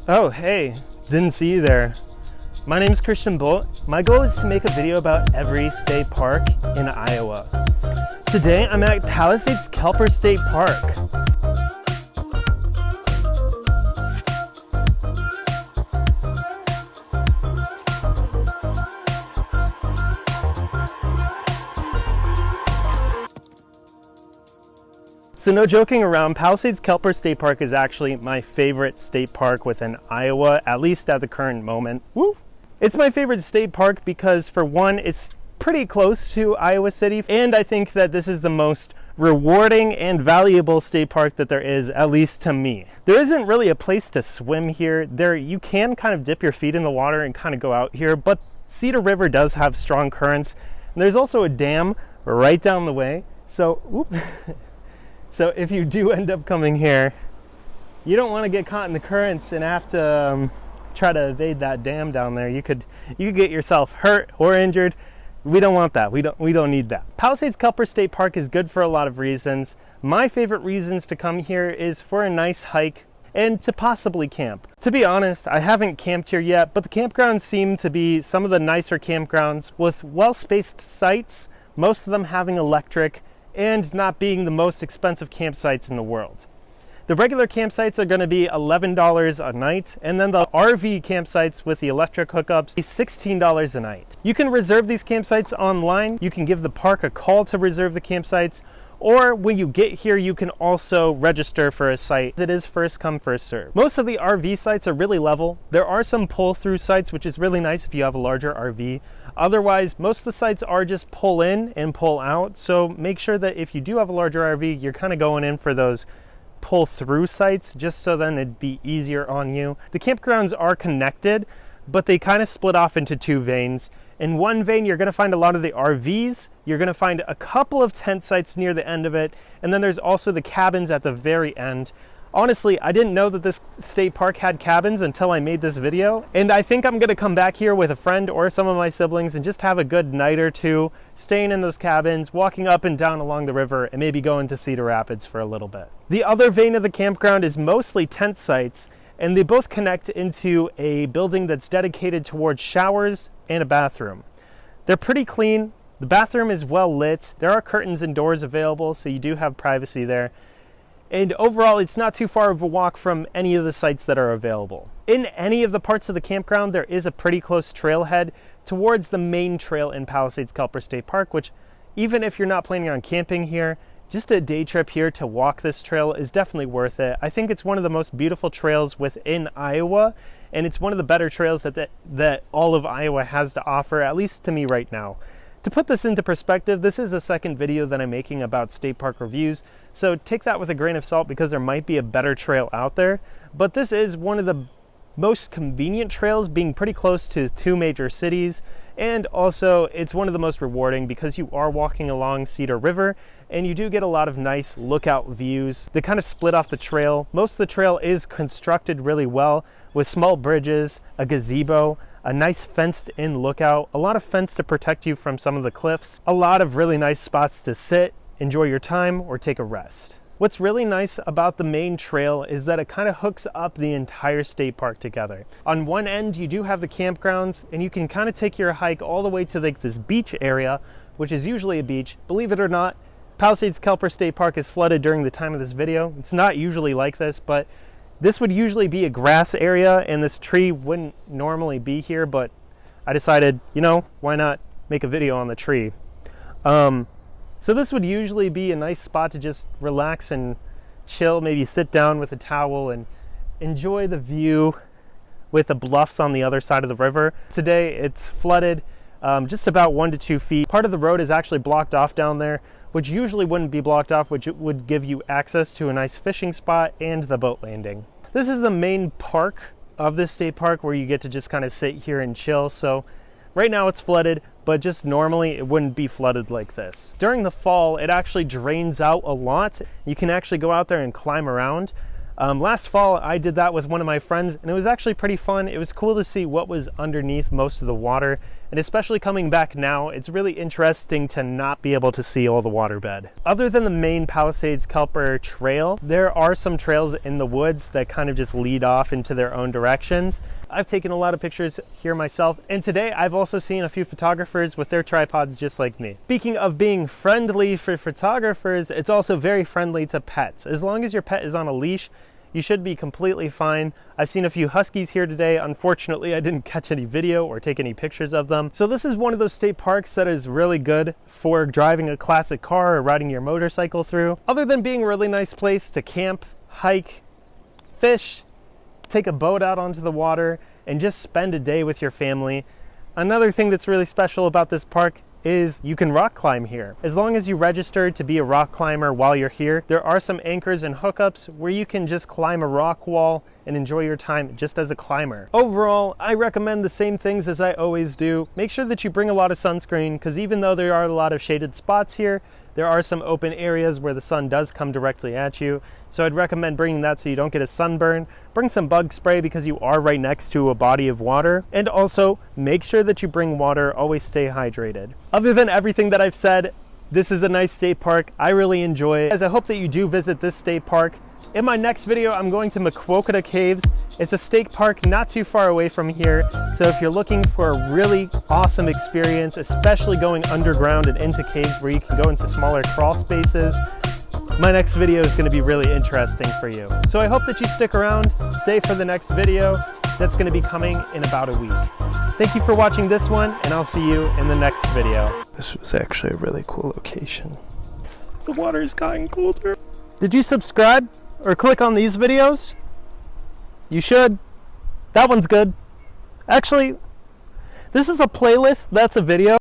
Oh, hey, didn't see you there. My name is Chich Bolt. My goal is to make a video about every state park in Iowa. Today, I'm at Palisades-Kalper State Park. So no joking around, Palisades-Kalper State Park is actually my favorite state park within Iowa, at least at the current moment. Woo! It's my favorite state park because, for one, it's pretty close to Iowa City, and I think that this is the most rewarding and valuable state park that there is, at least to me. There isn't really a place to swim here. You can kind of dip your feet in the water and kind of go out here, but Cedar River does have strong currents. And there's also a dam right down the way, so So if you do end up coming here, you don't want to get caught in the currents and have to try to evade that dam down there. You could get yourself hurt or injured. We don't want that. We don't need that. Palisades-Kalper State Park is good for a lot of reasons. My favorite reasons to come here is for a nice hike and to possibly camp. To be honest, I haven't camped here yet, but the campgrounds seem to be some of the nicer campgrounds with well-spaced sites, most of them having electric, and not being the most expensive campsites in the world. The regular campsites are going to be $11 a night, and then the RV campsites with the electric hookups is $16 a night. You can reserve these campsites online. You can give the park a call to reserve the campsites, or when you get here, you can also register for a site. It is first come, first serve. Most of the RV sites are really level. There are some pull-through sites, which is really nice if you have a larger RV. Otherwise, most of the sites are just pull in and pull out. So make sure that if you do have a larger RV, you're kind of going in for those pull through sites, just so then it'd be easier on you. The campgrounds are connected, but they kind of split off into two veins. In one vein, you're going to find a lot of the RVs. You're going to find a couple of tent sites near the end of it. And then there's also the cabins at the very end. Honestly, I didn't know that this state park had cabins until I made this video. And I think I'm going to come back here with a friend or some of my siblings and just have a good night or two staying in those cabins, walking up and down along the river, and maybe going to Cedar Rapids for a little bit. The other vein of the campground is mostly tent sites, and they both connect into a building that's dedicated towards showers and a bathroom. They're pretty clean. The bathroom is well lit. There are curtains and doors available, so you do have privacy there. And overall, it's not too far of a walk from any of the sites that are available. In any of the parts of the campground, there is a pretty close trailhead towards the main trail in Palisades-Kalper State Park, which, even if you're not planning on camping here, just a day trip here to walk this trail is definitely worth it. I think it's one of the most beautiful trails within Iowa, and it's one of the better trails that all of Iowa has to offer, at least to me right now. To put this into perspective, this is the second video that I'm making about state park reviews, so take that with a grain of salt because there might be a better trail out there. But this is one of the most convenient trails, being pretty close to two major cities, and also it's one of the most rewarding because you are walking along Cedar River and you do get a lot of nice lookout views. They kind of split off the trail. Most of the trail is constructed really well with small bridges, a gazebo, a nice fenced in lookout, a lot of fence to protect you from some of the cliffs, a lot of really nice spots to sit, enjoy your time, or take a rest. What's really nice about the main trail is that it kind of hooks up the entire state park together. On one end, you do have the campgrounds, and you can kind of take your hike all the way to this beach area, which is usually a beach. Believe it or not, Palisades-Kalper State Park is flooded during the time of this video. It's not usually like this, but this would usually be a grass area, and this tree wouldn't normally be here, but I decided, why not make a video on the tree? So this would usually be a nice spot to just relax and chill, maybe sit down with a towel and enjoy the view with the bluffs on the other side of the river. Today it's flooded just about 1 to 2 feet. Part of the road is actually blocked off down there, which usually wouldn't be blocked off, which would give you access to a nice fishing spot and the boat landing. This is the main park of this state park where you get to just kind of sit here and chill. So right now it's flooded, but just normally it wouldn't be flooded like this. During the fall, it actually drains out a lot. You can actually go out there and climb around. Last fall I did that with one of my friends, and it was actually pretty fun. It was cool to see what was underneath most of the water, and especially coming back now, it's really interesting to not be able to see all the waterbed. Other than the main Palisades-Kalper trail, there are some trails in the woods that kind of just lead off into their own directions. I've taken a lot of pictures here myself, and today I've also seen a few photographers with their tripods just like me. Speaking of being friendly for photographers, it's also very friendly to pets. As long as your pet is on a leash, you should be completely fine. I've seen a few huskies here today. Unfortunately, I didn't catch any video or take any pictures of them. So this is one of those state parks that is really good for driving a classic car or riding your motorcycle through. Other than being a really nice place to camp, hike, fish, take a boat out onto the water, and just spend a day with your family. Another thing that's really special about this park is you can rock climb here. As long as you register to be a rock climber while you're here, there are some anchors and hookups where you can just climb a rock wall and enjoy your time just as a climber. Overall, I recommend the same things as I always do. Make sure that you bring a lot of sunscreen, because even though there are a lot of shaded spots here, there are some open areas where the sun does come directly at you. So I'd recommend bringing that so you don't get a sunburn. Bring some bug spray because you are right next to a body of water. And also make sure that you bring water, always stay hydrated. Other than everything that I've said, this is a nice state park. I really enjoy it. As I hope that you do visit this state park. In my next video, I'm going to Maquoketa Caves. It's a state park not too far away from here. So if you're looking for a really awesome experience, especially going underground and into caves where you can go into smaller crawl spaces, my next video is going to be really interesting for you. So I hope that you stick around, stay for the next video that's going to be coming in about a week. Thank you for watching this one, and I'll see you in the next video. This was actually a really cool location. The water's gotten colder. Did you subscribe or click on these videos? You should. That one's good. Actually, this is a playlist, that's a video.